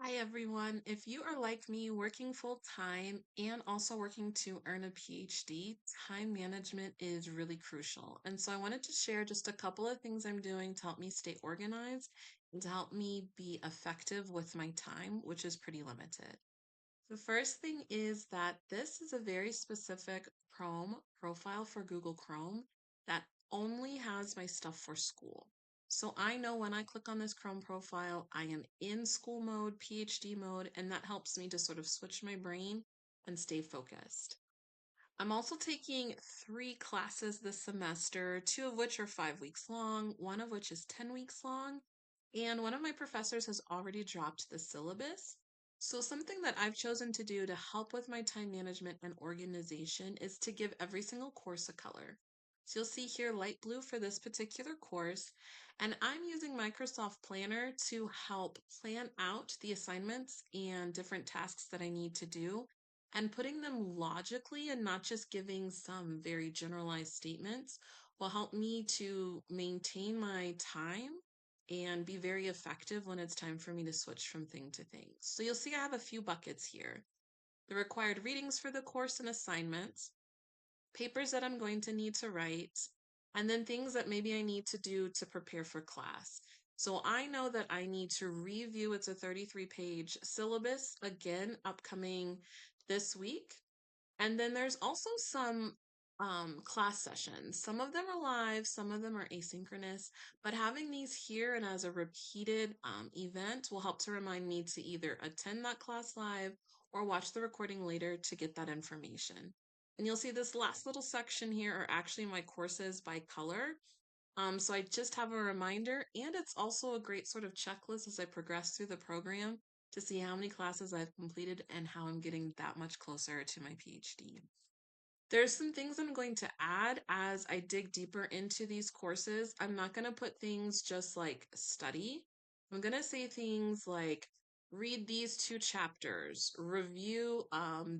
Hi everyone. If you are like me, working full time and also working to earn a PhD, time management is really crucial. And so I wanted to share just a couple of things I'm doing to help me stay organized and to help me be effective with my time, which is pretty limited. The first thing is that this is a very specific Chrome profile for Google Chrome that only has my stuff for school. So I know when I click on this Chrome profile, I am in school mode, PhD mode, and that helps me to sort of switch my brain and stay focused. I'm also taking 3 classes this semester, 2 of which are 5 weeks long, one of which is 10 weeks long, and one of my professors has already dropped the syllabus. So, something that I've chosen to do to help with my time management and organization is to give every single course a color. So, you'll see here light blue for this particular course, and I'm using Microsoft Planner to help plan out the assignments and different tasks that I need to do and putting them logically and not just giving some very generalized statements will help me to maintain my time and be very effective when it's time for me to switch from thing to thing. So you'll see I have a few buckets here. The required readings for the course and assignments, papers that I'm going to need to write, and then things that maybe I need to do to prepare for class. So I know that I need to review, it's a 33-page syllabus, again, upcoming this week. And then there's also some class sessions. Some of them are live, some of them are asynchronous, but having these here and as a repeated event will help to remind me to either attend that class live or watch the recording later to get that information. And you'll see this last little section here are actually my courses by color. So I just have a reminder, and it's also a great sort of checklist as I progress through the program to see how many classes I've completed and how I'm getting that much closer to my PhD. There's some things I'm going to add as I dig deeper into these courses. I'm not going to put things just like study. I'm going to say things like read these 2 chapters, review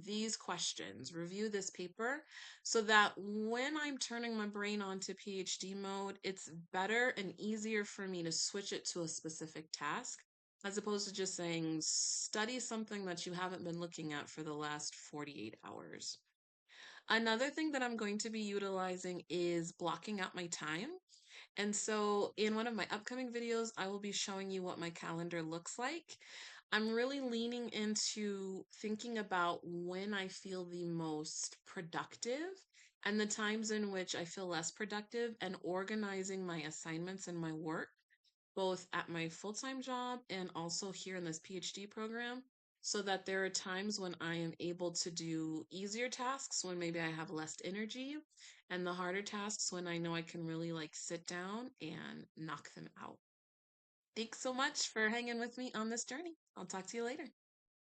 these questions, review this paper, so that when I'm turning my brain on to PhD mode, it's better and easier for me to switch it to a specific task as opposed to just saying study something that you haven't been looking at for the last 48 hours. Another thing that I'm going to be utilizing is blocking out my time. And so in one of my upcoming videos, I will be showing you what my calendar looks like. I'm really leaning into thinking about when I feel the most productive and the times in which I feel less productive and organizing my assignments and my work both at my full-time job and also here in this PhD program, so that there are times when I am able to do easier tasks when maybe I have less energy, and the harder tasks when I know I can really like sit down and knock them out. Thanks so much for hanging with me on this journey. I'll talk to you later.